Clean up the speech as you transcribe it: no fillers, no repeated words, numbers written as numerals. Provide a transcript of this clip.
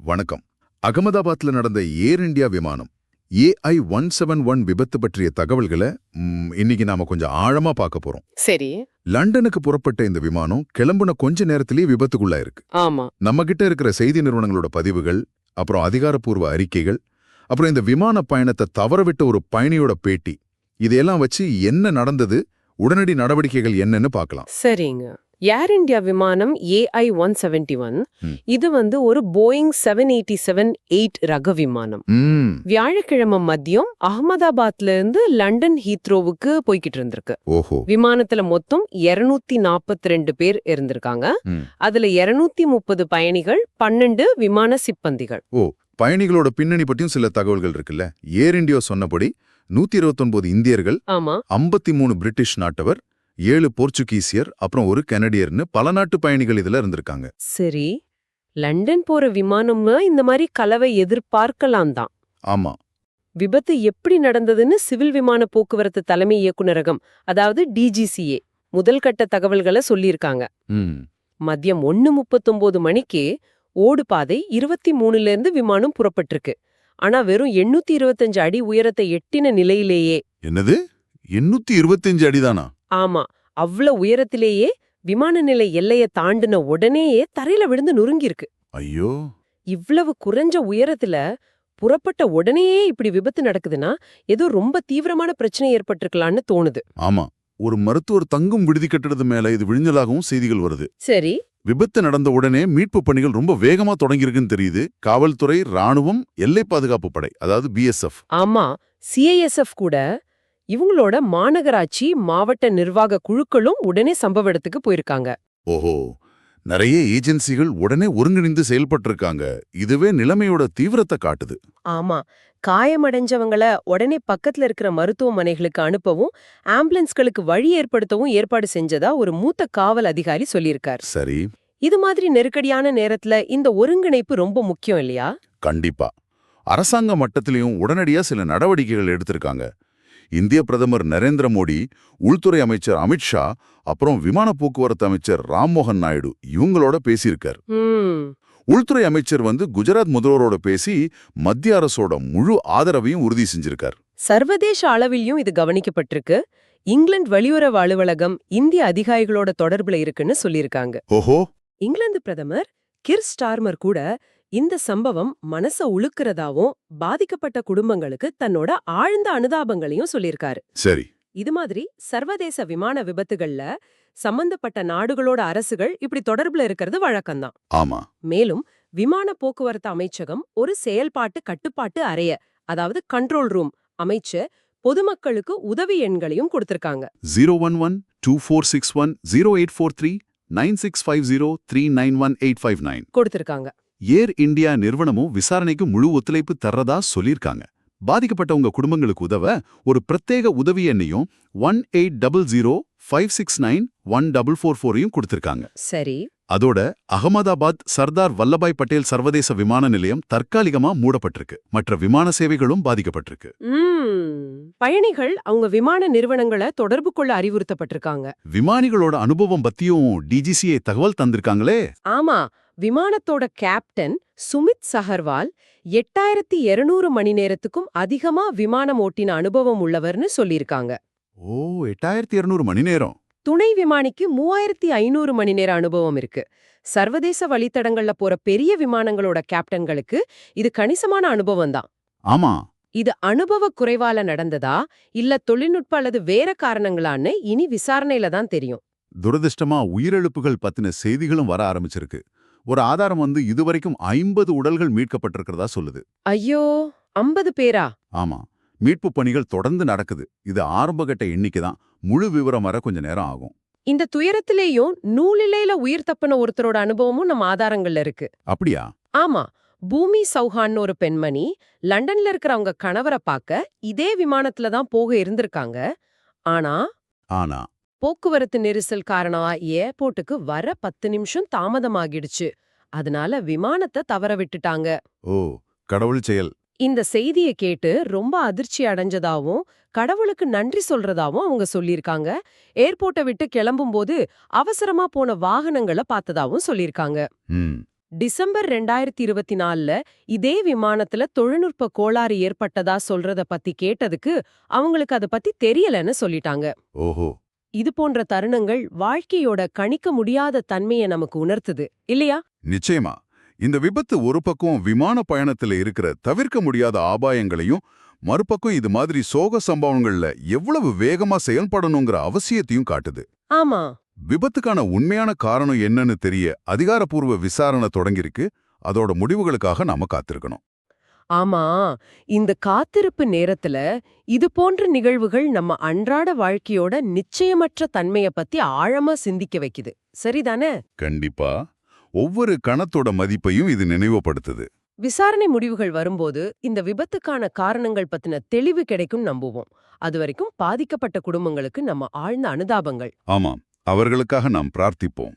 வணக்கம். அகமதாபாத்ல நடந்த ஏர் இந்தியா விமானம் AI-171 விபத்து பற்றிய தகவல்களை இன்னைக்கு நாம கொஞ்சம் ஆழமா பார்க்க போறோம். சரி. லண்டனுக்கு புறப்பட்ட இந்த விமானம் கிளம்புன கொஞ்ச நேரத்திலேயே விபத்துக்குள்ளாயிருக்கு. ஆமா. நம்ம கிட்ட இருக்கிற செய்தி நிறுவனங்களோட பதிவுகள், அப்புறம் அதிகாரப்பூர்வ அறிக்கைகள், அப்புறம் இந்த விமான பயணத்தை தவறவிட்ட ஒரு பயணியோட பேட்டி, இதையெல்லாம் வச்சு என்ன நடந்தது, உடனடி நடவடிக்கைகள் என்னன்னு பார்க்கலாம். சரிங்க. ஏர் இந்தியா விமானம் AI-171 இது ஒரு போயிங் 787-8 ரக விமானம். வியாழக்கிழமை மதியம் அகமதாபாத்ல இருந்து லண்டன் ஹீத்ரோவுக்கு போய்கிட்டு இருந்திருக்கு. ஓஹோ. விமானத்துல மொத்தம் 242 பேர் இருந்திருக்காங்க. அதுல 230 பயணிகள், 12 விமான சிப்பந்திகள். ஓ, பயணிகளோட பின்னணி பற்றியும் சில தகவல்கள் இருக்குல்ல. ஏர் இந்தியா சொன்னபடி 129 இந்தியர்கள், 53 பிரிட்டிஷ் நாட்டவர், 7 போர்ச்சுகீசியர், அப்புறம் ஒரு கனடியர்னு பல நாட்டு பயணிகள் இதுல இருந்திருக்காங்க. சரி, லண்டன் போற விமானம்னா இந்த மாதிரி கலவை எதிர்பார்க்கலாம் தான். ஆமா. விபத்து எப்படி நடந்ததுன்னு சிவில் விமான போக்குவரத்து தலைமை இயக்குநரகம், அதாவது DGCA, முதல் கட்ட தகவல்களை சொல்லியிருக்காங்க. மதியம் 1:39 மணிக்கு ஓடுபாதை 23ல இருந்து விமானம் புறப்பட்டிருக்கு. ஆனா வெறும் 825 அடி உயரத்தை எட்டின நிலையிலேயே. என்னது, 825 அடிதானா? ஆமா, அவ்வளவு உயரத்திலேயே விமான நிலை எல்லையை தாண்டின உடனேயே தரையில விழுந்து நொறுங்கிருக்கு. ஐயோ. இவ்வளவு குறைஞ்ச உயரத்துல புறப்பட்ட உடனேயே இப்படி விபத்து நடக்குதுன்னா ஏதோ ரொம்ப தீவிரமான பிரச்சனை ஏற்பட்டிருக்கலான்னு தோணுது. ஆமா, ஒரு மருத்துவர் தங்கும் விடுதி கட்டடத்து மேல இது விழுந்தலாகவும் செய்திகள் வருது. சரி. விபத்து நடந்த உடனே மீட்பு பணிகள் ரொம்ப வேகமா தொடங்கியிருக்குன்னு தெரியுது. காவல்துறை, ராணுவம், எல்லை பாதுகாப்பு படை, அதாவது BSF. ஆமா, CISF கூட, இவங்களோட மாநகராட்சி, மாவட்ட நிர்வாக குழுக்களும் உடனே சம்பவ இடத்துக்கு போயிருக்காங்க. ஓஹோ, நிறைய ஏஜென்சிகள் உடனே ஒருங்கிணைந்து செயல்பட்டிருக்காங்க. இதுவே நிலைமையோட தீவிரத்தை காட்டுது. ஆமா, காயமடைஞ்சவங்கள உடனே பக்கத்துல இருக்கிற மருத்துவமனைகளுக்கு அனுப்பவும், ஆம்புலன்ஸ்களுக்கு வழி ஏற்படுத்தவும் ஏற்பாடு செஞ்சதா ஒரு மூத்த காவல் அதிகாரி சொல்லியிருக்கார். சரி. இது மாதிரி நெருக்கடியான நேரத்துல இந்த ஒருங்கிணைப்பு ரொம்ப முக்கியம் இல்லையா? கண்டிப்பா. அரசாங்க மட்டத்திலையும் உடனடியா சில நடவடிக்கைகள் எடுத்திருக்காங்க. இந்திய பிரதமர் நரேந்திர மோடி, உள்துறை அமைச்சர் அமித்ஷா, அப்புறம் விமான போக்குவரத்து அமைச்சர் ராம்மோகன் நாயுடு இவங்களோட பேசியிருக்கார். உள்துறை அமைச்சர் குஜராத் முதல்வரோட பேசி மத்திய அரசோட முழு ஆதரவையும் உறுதி செஞ்சிருக்கார். சர்வதேச அளவிலும் இது கவனிக்கப்பட்டிருக்கு. இங்கிலாந்து வெளியுறவு அலுவலகம் இந்திய அதிகாரிகளோட தொடர்புல இருக்குன்னு சொல்லியிருக்காங்க. ஓஹோ. இங்கிலாந்து பிரதமர் கிர் ஸ்டார்மர் கூட இந்த சம்பவம் மனச உழுக்கிறதாவும், பாதிக்கப்பட்ட குடும்பங்களுக்கு தன்னோட ஆழ்ந்த அனுதாபங்களையும் சொல்லியிருக்காரு. சரி. இது மாதிரி சர்வதேச விமான விபத்துகள்ல சம்பந்தப்பட்ட நாடுகளோட அரசுகள் இப்படி தொடர்புல இருக்கிறது வழக்கம்தான். ஆமா. மேலும் விமான போக்குவரத்து அமைச்சகம் ஒரு செயல்பாட்டு கட்டுப்பாட்டு அறைய, அதாவது கண்ட்ரோல் ரூம் அமைச்சு பொதுமக்களுக்கு உதவி எண்களையும் கொடுத்திருக்காங்க. 011-2461-0843 9650-391-859 கொடுத்திருக்காங்க. ஏர் இந்தியா நிறுவனமும் விசாரணைக்கு முழு ஒத்துழைப்பு தர்றதா சொல்லியிருக்காங்க. பாதிக்கப்பட்டவங்க குடும்பங்களுக்கு உதவ ஒரு பிரத்யேக உதவி எண்ணையும் 1800-569-1444 கொடுத்திருக்காங்க. சரி. அதோட அகமதாபாத் சர்தார் வல்லபாய் பட்டேல் சர்வதேச விமான நிலையம் தற்காலிகமா மூடப்பட்டிருக்கு. மற்ற விமான சேவைகளும் பாதிக்கப்பட்டிருக்கு. பயணிகள் அவங்க விமான நிறுவனங்களை தொடர்பு கொள்ள அறிவுறுத்தப்பட்டிருக்காங்க. விமானிகளோட அனுபவம் பத்தியும் DGCA தகவல் தந்திருக்காங்களே. ஆமா, விமானத்தோட கேப்டன் சுமித் சஹர்வால் 8200 மணி நேரத்துக்கும் அதிகமா விமானம் ஓட்டின அனுபவம் உள்ளவர்னு சொல்லியிருக்காங்க. ஓ, 8200 மணி நேரம். துணை விமானிக்கு 3500 மணி நேர அனுபவம் இருக்கு. சர்வதேச வழித்தடங்கள்ல போற பெரிய விமானங்களோட கேப்டன்களுக்கு இது கணிசமான அனுபவம் தான். ஆமா. இது அனுபவ குறைவால நடந்ததா இல்ல தொழில்நுட்ப அல்லது வேற காரணங்களான்னு இனி விசாரணையில தான் தெரியும். துரதிர்ஷ்டமா உயிரிழப்புகள் பத்தின செய்திகளும் வர ஆரம்பிச்சிருக்கு. ஒரு ஆதாரம் இதுவரைக்கும் 50 உடல்கள் மீட்கப்பட்டிருக்கிறதா சொல்லுது. ஐயோ, 50 பேரா? ஆமா, மீட்பு பணிகள் தொடர்ந்து நடக்குது. இது ஆரம்பகட்ட எண்ணிக்கை தான். முழு விவரம் வர கொஞ்ச நேரம் ஆகும். இந்த துயரத்திலேயும் நூலிலையில உயிர் தப்பின ஒருத்தரோட அனுபவமும் நம்ம ஆதாரங்கள்ல இருக்கு. அப்படியா? ஆமா, பூமி சௌஹான் ஒரு பெண்மணி லண்டன்ல இருக்கிற அவங்க கணவரை பார்க்க இதே விமானத்துல தான் போக இருந்திருக்காங்க. ஆனா போக்குவரத்து நெரிசல் காரணமா ஏர்போர்ட்டுக்கு வர 10 நிமிஷம் தாமதமாகிடுச்சு. அதனால விமானத்தை தவற விட்டுட்டாங்க. ஓ, கடவுள் செயல். இந்த செய்தியை கேட்டு ரொம்ப அதிர்ச்சி அடைஞ்சதாவும், கடவுளுக்கு நன்றி சொல்றதாவும் அவங்க சொல்லியிருக்காங்க. ஏர்போர்ட்டை விட்டு கிளம்பும்போது அவசரமா போன வாகனங்களை பார்த்ததாவும் சொல்லியிருக்காங்க. டிசம்பர் 2024ல இதே விமானத்துல தொழில்நுட்ப கோளாறு ஏற்பட்டதா சொல்றத பத்தி கேட்டதுக்கு அவங்களுக்கு அத பத்தி தெரியலன்னு சொல்லிட்டாங்க. ஓஹோ. இது போன்ற தருணங்கள் வாழ்க்கையோட கணிக்க முடியாத தன்மையை நமக்கு உணர்த்துது இல்லையா? நிச்சயமா. இந்த விபத்து ஒரு பக்கம் விமான பயணத்துல இருக்கிற தவிர்க்க முடியாத ஆபாயங்களையும், மறுபக்கம் இது மாதிரி சோக சம்பவங்கள்ல எவ்வளவு வேகமா செயல்படணுங்கிற அவசியத்தையும் காட்டுது. ஆமா. விபத்துக்கான உண்மையான காரணம் என்னன்னு தெரிய அதிகாரப்பூர்வ விசாரணை தொடங்கியிருக்கு. அதோட முடிவுகளுக்காக நாம காத்திருக்கணும். ஆமா, இந்த காத்திருப்பு நேரத்துல இது போன்ற நிகழ்வுகள் நம்ம அன்றாட வாழ்க்கையோட நிச்சயமற்ற தன்மைய பத்தி ஆழமா சிந்திக்க வைக்குது. சரிதானே? கண்டிப்பா. ஒவ்வொரு கணத்தோட மதிப்பையும் இது நினைவுபடுத்துது. விசாரணை முடிவுகள் வரும்போது இந்த விபத்துக்கான காரணங்கள் பத்தின தெளிவு கிடைக்கும் நம்புவோம். அதுவரைக்கும் பாதிக்கப்பட்ட குடும்பங்களுக்கு நம்ம ஆழ்ந்த அனுதாபங்கள். ஆமாம், அவர்களுக்காக நாம் பிரார்த்திப்போம்.